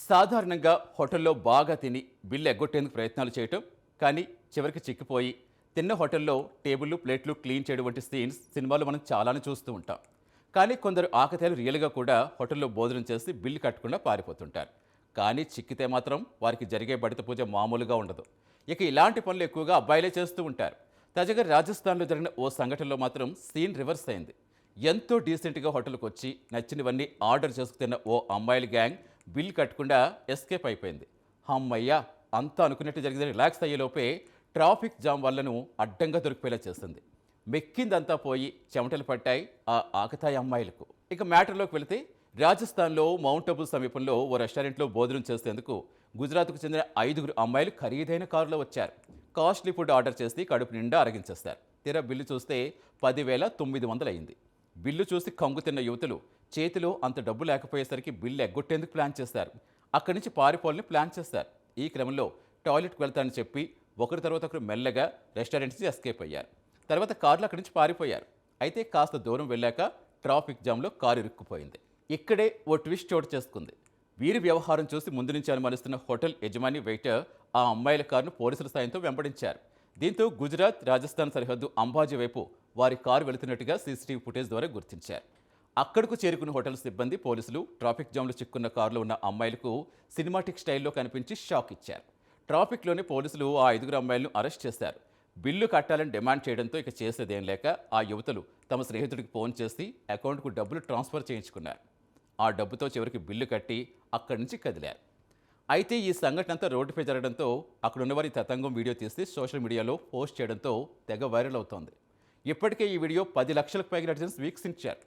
సాధారణంగా హోటల్లో బాగా తిని బిల్లు ఎగ్గొట్టేందుకు ప్రయత్నాలు చేయటం, కానీ చివరికి చిక్కిపోయి తిన్న హోటల్లో టేబుల్లు ప్లేట్లు క్లీన్ చేయడం వంటి సీన్స్ సినిమాలో మనం చాలానే చూస్తూ ఉంటాం. కానీ కొందరు ఆకతాయిలు రియల్గా కూడా హోటల్లో భోజనం చేసి బిల్లు కట్టకుండా పారిపోతుంటారు. కానీ చిక్కితే మాత్రం వారికి జరిగే బడిత పూజ మామూలుగా ఉండదు. ఇక ఇలాంటి పనులు ఎక్కువగా అబ్బాయిలే చేస్తూ ఉంటారు. తాజాగా రాజస్థాన్లో జరిగిన ఓ సంఘటనలో మాత్రం సీన్ రివర్స్ అయింది. ఎంతో డీసెంట్గా హోటల్కి వచ్చి నచ్చినవన్నీ ఆర్డర్ చేసుకుతిన్న ఓ అమ్మాయిల గ్యాంగ్ బిల్ కట్టకుండా ఎస్కేప్ అయిపోయింది. అమ్మయ్యా అంతా అనుకున్నట్టు జరిగింది రిలాక్స్ అయ్యేలోపే ట్రాఫిక్ జామ్ వల్లను అడ్డంగా దొరికిపోయేలా చేస్తుంది. మెక్కిందంతా పోయి చెమటలు పట్టాయి ఆ ఆకతాయి అమ్మాయిలకు. ఇక మ్యాటర్లోకి వెళితే రాజస్థాన్లో మౌంట్ అబూ సమీపంలో ఓ రెస్టారెంట్లో భోజనం చేసేందుకు గుజరాత్కు చెందిన 5 అమ్మాయిలు ఖరీదైన కారులో వచ్చారు. కాస్ట్లీ ఫుడ్ ఆర్డర్ చేసి కడుపు నిండా అరగించేస్తారు. తీరా బిల్లు చూస్తే 10,900 అయింది. బిల్లు చూసి కంగు తిన్న యువతులు చేతిలో అంత డబ్బు లేకపోయేసరికి బిల్లు ఎగ్గొట్టేందుకు ప్లాన్ చేశారు. అక్కడి నుంచి పారిపోవాలని ప్లాన్ చేశారు. ఈ క్రమంలో టాయిలెట్కి వెళ్తానని చెప్పి ఒకరి తర్వాత ఒకరు మెల్లగా రెస్టారెంట్ నుంచి ఎస్కేప్ అయ్యారు. తర్వాత కార్లు అక్కడి నుంచి పారిపోయారు. అయితే కాస్త దూరం వెళ్ళాక ట్రాఫిక్ జామ్లో కారు ఇరుక్కుపోయింది. ఇక్కడే ఓ ట్విస్ట్ చోటు చేసుకుంది. వీరి వ్యవహారం చూసి ముందు నుంచి అనుమానిస్తున్న హోటల్ యజమాని వెయిటర్ ఆ అమ్మాయిల కారును పోలీసుల సాయంతో వెంబడించారు. దీంతో గుజరాత్ రాజస్థాన్ సరిహద్దు అంబాజీ వైపు వారి కారు వెళుతున్నట్టుగా సీసీటీవీ ఫుటేజ్ ద్వారా గుర్తించారు. అక్కడకు చేరుకున్న హోటల్ సిబ్బంది పోలీసులు ట్రాఫిక్ జామ్లో చిక్కున్న కారులో ఉన్న అమ్మాయిలకు సినిమాటిక్ స్టైల్లో కనిపించి షాక్ ఇచ్చారు. ట్రాఫిక్లోనే పోలీసులు ఆ 5 అమ్మాయిలను అరెస్ట్ చేశారు. బిల్లు కట్టాలని డిమాండ్ చేయడంతో ఇక చేసేదేం లేక ఆ యువతులు తమ స్నేహితుడికి ఫోన్ చేసి అకౌంట్కు డబ్బులు ట్రాన్స్ఫర్ చేయించుకున్నారు. ఆ డబ్బుతో చివరికి బిల్లు కట్టి అక్కడి నుంచి కదిలారు. అయితే ఈ సంఘటన అంతా రోడ్డుపై జరగడంతో అక్కడ ఉన్నవారి తతంగం వీడియో తీసి సోషల్ మీడియాలో పోస్ట్ చేయడంతో తెగ వైరల్ అవుతోంది. ఇప్పటికే ఈ వీడియో 10 లక్షలకు పైగా నెటిజన్స్ వీక్షించారు.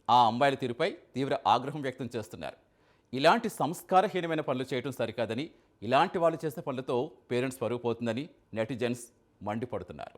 ఆ అమ్మాయిల తీరుపై తీవ్ర ఆగ్రహం వ్యక్తం చేస్తున్నారు. ఇలాంటి సంస్కారహీనమైన పనులు చేయడం సరికాదని, ఇలాంటి వాళ్ళు చేసే పనులతో పేరెంట్స్ పరుగు పోతుందని నెటిజన్స్ మండిపడుతున్నారు.